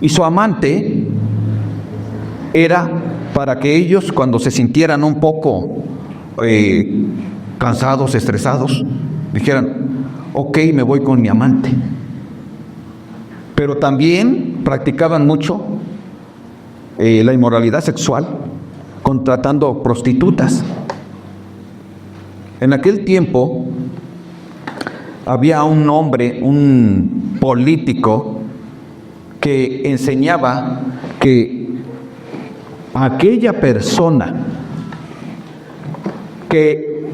y su amante era para que ellos, cuando se sintieran un poco cansados, estresados, dijeran: ok, me voy con mi amante. Pero también practicaban mucho la inmoralidad sexual, contratando prostitutas. En aquel tiempo había un hombre, un político, que enseñaba que aquella persona que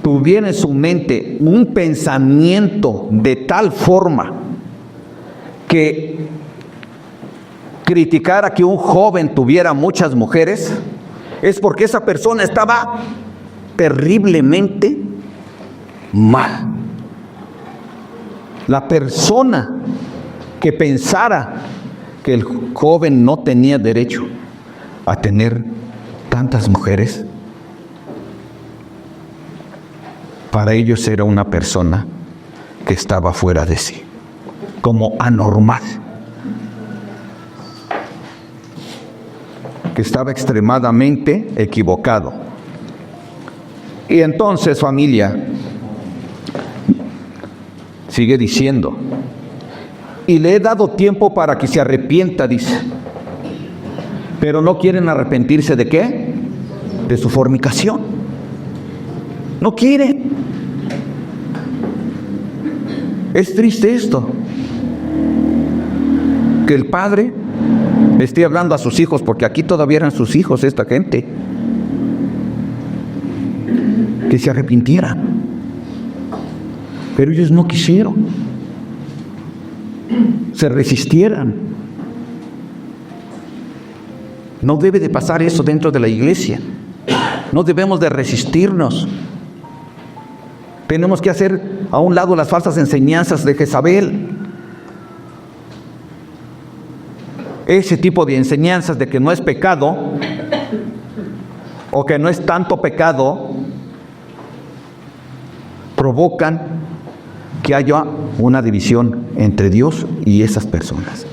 tuviera en su mente un pensamiento de tal forma que criticara que un joven tuviera muchas mujeres, es porque esa persona estaba terriblemente mal. La persona que pensara que el joven no tenía derecho a tener tantas mujeres, para ellos era una persona que estaba fuera de sí, como anormal, que estaba extremadamente equivocado. Y entonces, familia, sigue diciendo: y le he dado tiempo para que se arrepienta, dice. Pero no quieren arrepentirse ¿de qué? De su fornicación. No quieren. Es triste esto, que el padre esté hablando a sus hijos, porque aquí todavía eran sus hijos esta gente, que se arrepintieran. Pero ellos no quisieron, se resistieran. No debe de pasar eso dentro de la iglesia. No debemos de resistirnos. Tenemos que hacer a un lado las falsas enseñanzas de Jezabel. Ese tipo de enseñanzas de que no es pecado o que no es tanto pecado provocan que haya una división entre Dios y esas personas.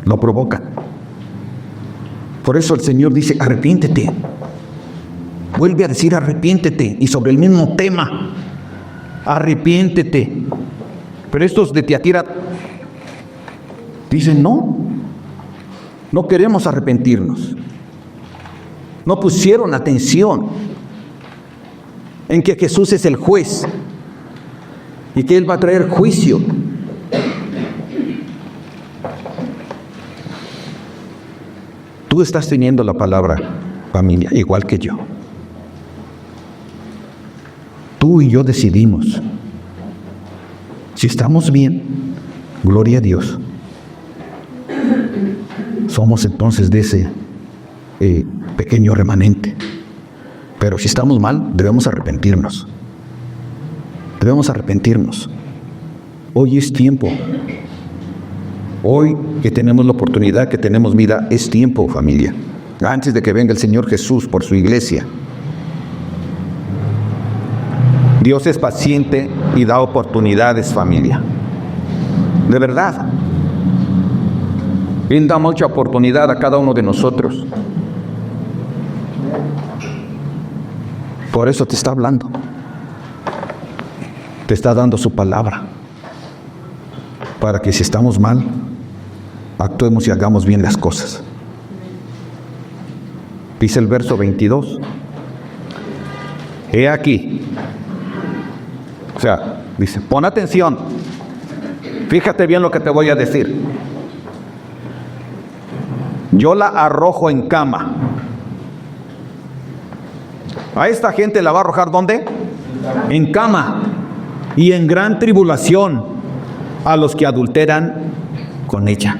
Lo provocan. Por eso el Señor dice: arrepiéntete. Vuelve a decir: arrepiéntete. Y sobre el mismo tema: arrepiéntete. Pero estos de Tiatira dicen: no queremos arrepentirnos. No pusieron atención en que Jesús es el juez y que Él va a traer juicio. Tú estás teniendo la palabra, familia, igual que yo. Tú y yo decidimos. Si estamos bien, gloria a Dios. Somos entonces de ese pequeño remanente. Pero si estamos mal, debemos arrepentirnos. Debemos arrepentirnos. Hoy es tiempo. Hoy que tenemos la oportunidad, que tenemos vida, es tiempo, familia. Antes de que venga el Señor Jesús por su iglesia. Dios es paciente y da oportunidades, familia. De verdad. Él da mucha oportunidad a cada uno de nosotros. Por eso te está hablando. Te está dando su palabra. Para que si estamos mal, actuemos y hagamos bien las cosas. Dice el verso 22. He aquí. O sea, dice, pon atención. Fíjate bien lo que te voy a decir. Yo la arrojo en cama. A esta gente la va a arrojar ¿dónde? En cama. Y en gran tribulación a los que adulteran con ella.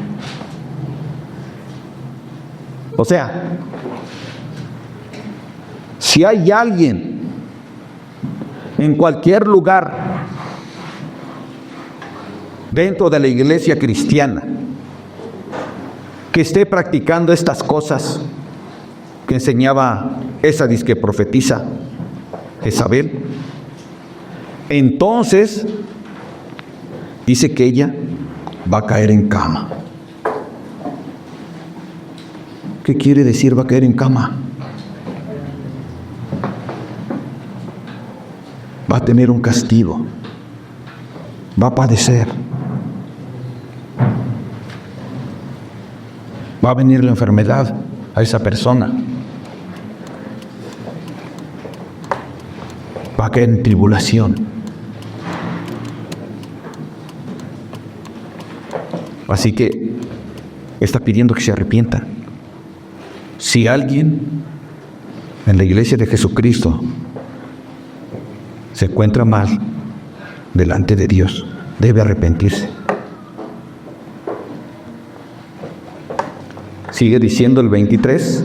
O sea, si hay alguien en cualquier lugar dentro de la iglesia cristiana que esté practicando estas cosas que enseñaba esa disque profetisa Jezabel, entonces dice que ella va a caer en cama. ¿Qué quiere decir va a caer en cama? Va a tener un castigo. Va a padecer. Va a venir la enfermedad a esa persona. Va a caer en tribulación. Así que está pidiendo que se arrepientan. Si alguien en la iglesia de Jesucristo se encuentra mal delante de Dios, debe arrepentirse. Sigue diciendo el 23.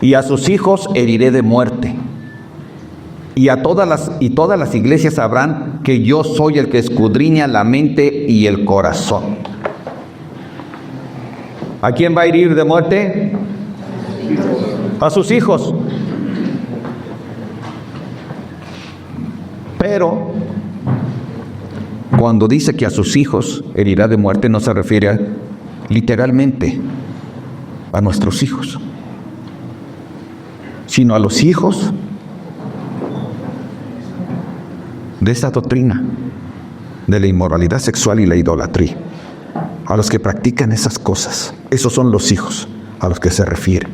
Y a sus hijos heriré de muerte. Y todas las iglesias sabrán que yo soy el que escudriña la mente y el corazón. ¿A quién va a herir de muerte? A sus hijos. Pero cuando dice que a sus hijos herirá de muerte, no se refiere literalmente a nuestros hijos, sino a los hijos de esta doctrina de la inmoralidad sexual y la idolatría, a los que practican esas cosas. Esos son los hijos a los que se refiere,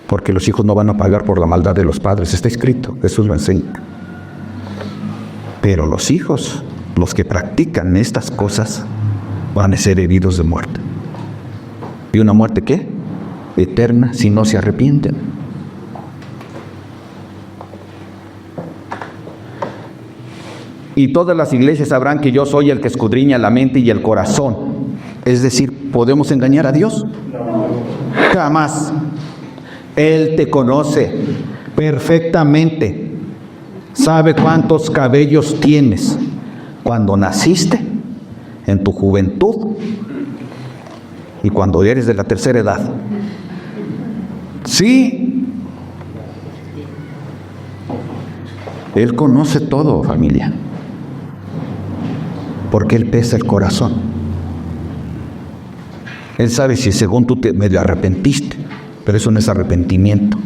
porque los hijos no van a pagar por la maldad de los padres, está escrito, Jesús lo enseña. Pero los hijos, los que practican estas cosas, van a ser heridos de muerte. ¿Y una muerte qué? Eterna, si no se arrepienten. Y todas las iglesias sabrán que yo soy el que escudriña la mente y el corazón. Es decir, ¿podemos engañar a Dios? Jamás. Él te conoce perfectamente. Sabe cuántos cabellos tienes cuando naciste, en tu juventud y cuando eres de la tercera edad. Sí. Él conoce todo, familia. Porque Él pesa el corazón. Él sabe si según tú te medio arrepentiste, pero eso no es arrepentimiento.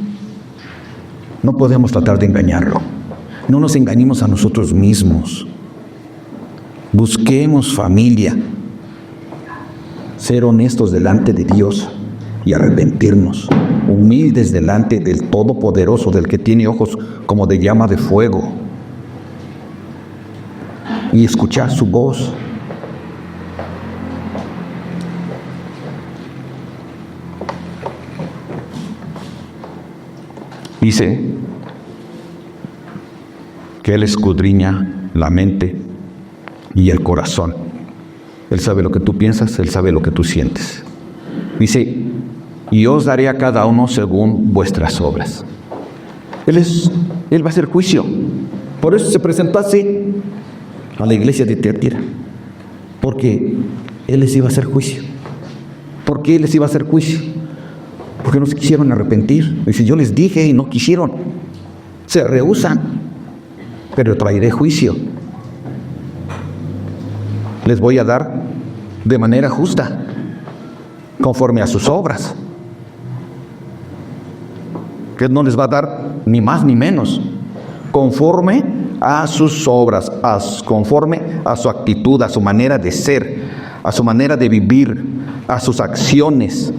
No podemos tratar de engañarlo. No nos engañemos a nosotros mismos. Busquemos, familia, ser honestos delante de Dios y arrepentirnos, humildes delante del Todopoderoso, del que tiene ojos como de llama de fuego, y escuchar su voz. Dice que Él escudriña la mente y el corazón. Él sabe lo que tú piensas, Él sabe lo que tú sientes. Dice, y os daré a cada uno según vuestras obras. Él va a hacer juicio. Por eso se presentó así a la iglesia de Tiatira, porque Él les iba a hacer juicio. ¿Por qué les iba a hacer juicio? Porque no se quisieron arrepentir. Dice, yo les dije y no quisieron. Se rehúsan, pero traeré juicio. Les voy a dar de manera justa, conforme a sus obras. Que no les va a dar ni más ni menos, conforme a sus obras, conforme a su actitud, a su manera de ser, a su manera de vivir, a sus acciones.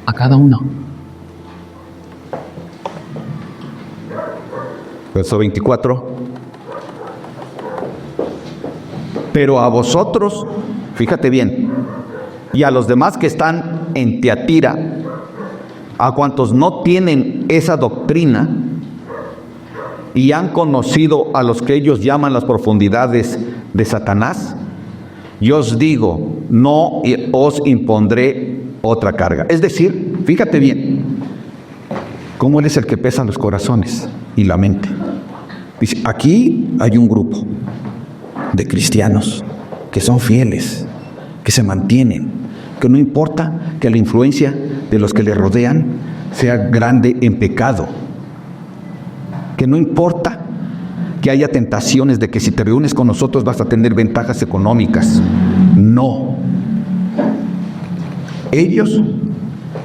A cada uno. Verso 24. Pero a vosotros, fíjate bien, y a los demás que están en Tiatira, a cuantos no tienen esa doctrina y han conocido a los que ellos llaman las profundidades de Satanás, yo os digo, no os impondré otra carga. Es decir, fíjate bien, cómo Él es el que pesa los corazones y la mente. Dice, aquí hay un grupo de cristianos que son fieles, que se mantienen, que no importa que la influencia de los que le rodean sea grande en pecado, que no importa que haya tentaciones de que si te reúnes con nosotros vas a tener ventajas económicas. No. Ellos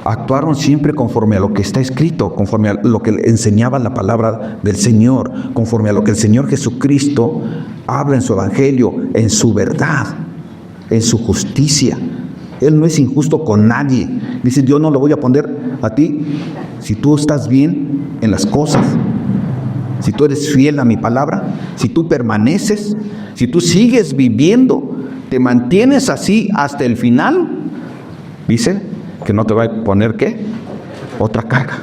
actuaron siempre conforme a lo que está escrito, conforme a lo que enseñaba la palabra del Señor, conforme a lo que el Señor Jesucristo habla en su evangelio, en su verdad, en su justicia. Él no es injusto con nadie. Dice, yo no lo voy a poner a ti si tú estás bien en las cosas, si tú eres fiel a mi palabra, si tú permaneces, si tú sigues viviendo, te mantienes así hasta el final. Dice que no te va a poner, ¿qué? Otra carga.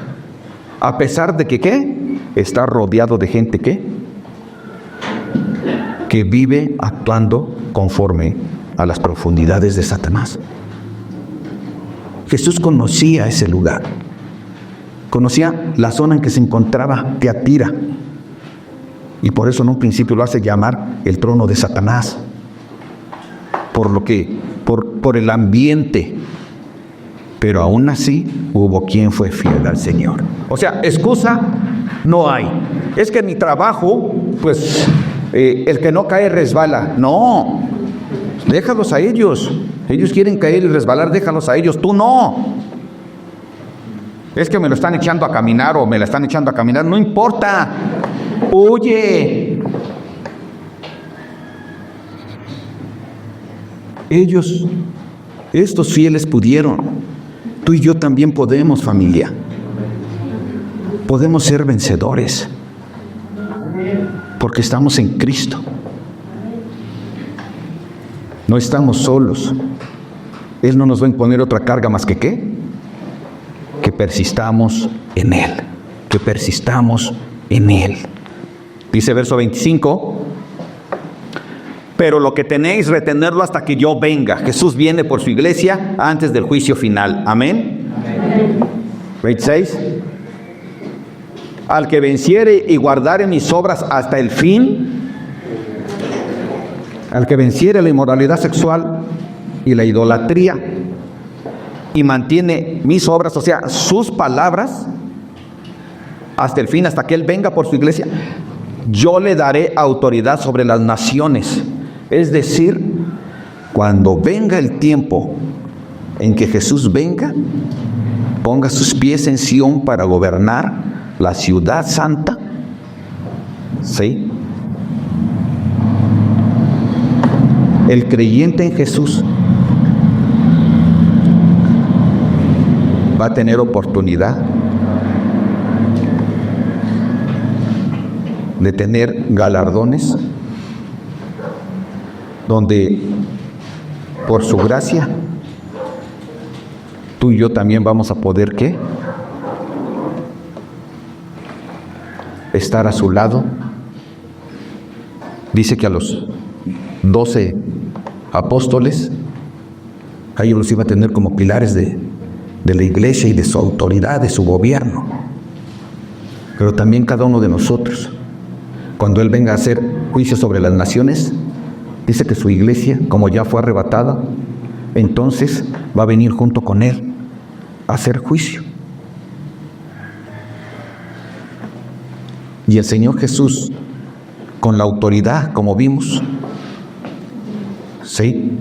A pesar de que, ¿qué? Está rodeado de gente, ¿qué? Que vive actuando conforme a las profundidades de Satanás. Jesús conocía ese lugar. Conocía la zona en que se encontraba Tiatira. Y por eso en un principio lo hace llamar el trono de Satanás. Por el ambiente. Pero aún así hubo quien fue fiel al Señor. O sea, excusa no hay. Es que en mi trabajo, pues, el que no cae resbala. No, déjalos a ellos. Ellos quieren caer y resbalar, déjalos a ellos. Tú no. Es que me lo están echando a caminar o me la están echando a caminar. No importa. Huye. Ellos, estos fieles pudieron. Tú y yo también podemos, familia. Podemos ser vencedores. Porque estamos en Cristo. No estamos solos. Él no nos va a imponer otra carga más que ¿qué? Que persistamos en Él. Que persistamos en Él. Dice verso 25. Pero lo que tenéis, retenerlo hasta que yo venga. Jesús viene por su iglesia antes del juicio final. Amén. Amén. 26. Al que venciere y guardare mis obras hasta el fin, al que venciere la inmoralidad sexual y la idolatría y mantiene mis obras, o sea, sus palabras, hasta el fin, hasta que Él venga por su iglesia, yo le daré autoridad sobre las naciones. Es decir, cuando venga el tiempo en que Jesús venga, ponga sus pies en Sión para gobernar la ciudad santa, ¿sí? El creyente en Jesús va a tener oportunidad de tener galardones donde por su gracia tú y yo también vamos a poder ¿qué? estar a su lado. Dice que a los 12 apóstoles, a ellos los iba a tener como pilares de la iglesia y de su autoridad, de su gobierno. Pero también cada uno de nosotros, cuando Él venga a hacer juicio sobre las naciones, dice que su iglesia, como ya fue arrebatada, entonces va a venir junto con Él a hacer juicio. Y el Señor Jesús, con la autoridad, como vimos, ¿sí?,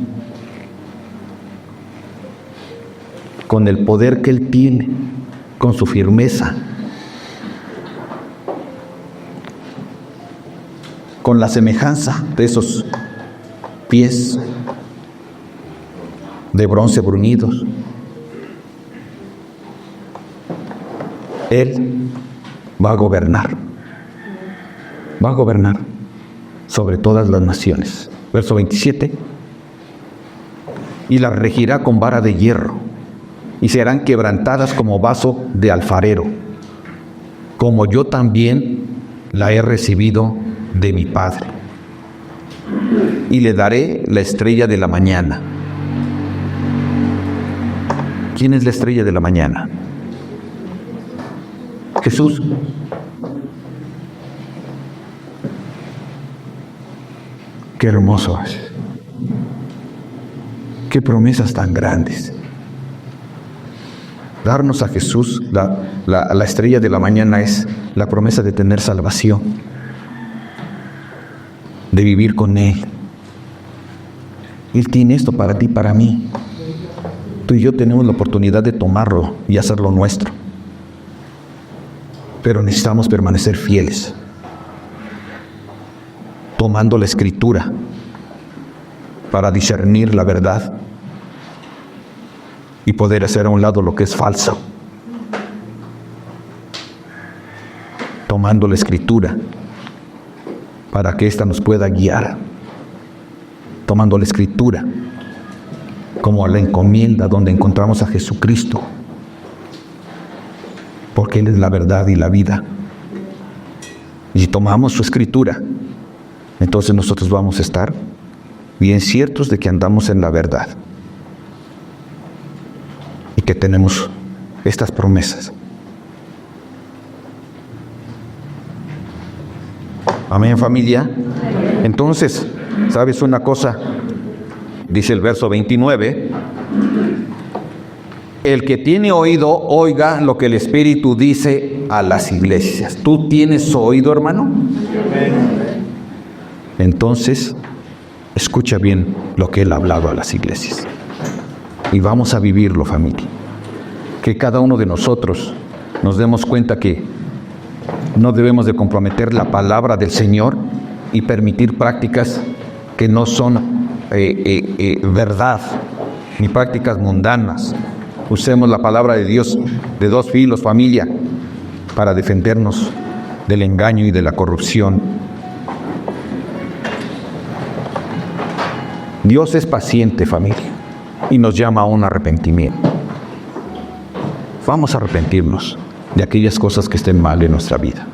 con el poder que Él tiene, con su firmeza, con la semejanza de esos pies de bronce bruñidos, Él va a gobernar sobre todas las naciones. Verso 27, y las regirá con vara de hierro, y serán quebrantadas como vaso de alfarero, como yo también la he recibido de mi Padre. Y le daré la estrella de la mañana. ¿Quién es la estrella de la mañana? Jesús. Qué hermoso es. Qué promesas tan grandes. Darnos a Jesús, la estrella de la mañana, es la promesa de tener salvación, de vivir con Él. Él tiene esto para ti, para mí. Tú y yo tenemos la oportunidad de tomarlo y hacerlo nuestro. Pero necesitamos permanecer fieles, tomando la Escritura para discernir la verdad y poder hacer a un lado lo que es falso. Tomando la Escritura para que ésta nos pueda guiar. Tomando la Escritura como la encomienda donde encontramos a Jesucristo, porque Él es la verdad y la vida. Y si tomamos su Escritura, entonces nosotros vamos a estar bien ciertos de que andamos en la verdad y que tenemos estas promesas. Amén, familia. Entonces, ¿sabes una cosa? Dice el verso 29, el que tiene oído, oiga lo que el Espíritu dice a las iglesias. ¿Tú tienes oído, hermano? Entonces, escucha bien lo que Él ha hablado a las iglesias. Y vamos a vivirlo, familia. Que cada uno de nosotros nos demos cuenta que no debemos de comprometer la palabra del Señor y permitir prácticas que no son verdad, ni prácticas mundanas. Usemos la palabra de Dios de dos filos, familia, para defendernos del engaño y de la corrupción. Dios es paciente, familia, y nos llama a un arrepentimiento. Vamos a arrepentirnos de aquellas cosas que estén mal en nuestra vida.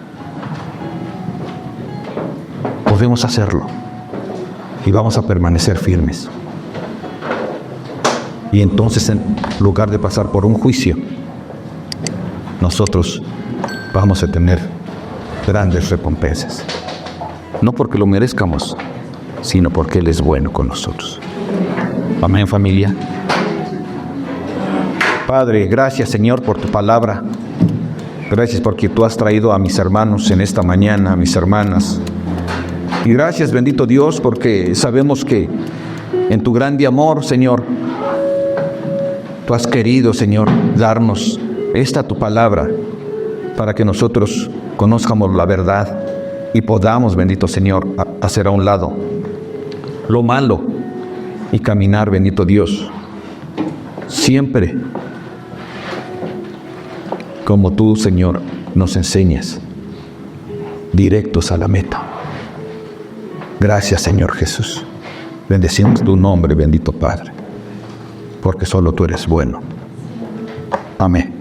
Podemos hacerlo y vamos a permanecer firmes. Y entonces, en lugar de pasar por un juicio, nosotros vamos a tener grandes recompensas. No porque lo merezcamos, sino porque Él es bueno con nosotros. Amén, familia. Padre, gracias, Señor, por tu palabra. Gracias porque tú has traído a mis hermanos en esta mañana, a mis hermanas. Y gracias, bendito Dios, porque sabemos que en tu grande amor, Señor, tú has querido, Señor, darnos esta tu palabra para que nosotros conozcamos la verdad y podamos, bendito Señor, hacer a un lado lo malo y caminar, bendito Dios, siempre como tú, Señor, nos enseñas, directos a la meta. Gracias, Señor Jesús. Bendecimos tu nombre, bendito Padre, porque solo tú eres bueno. Amén.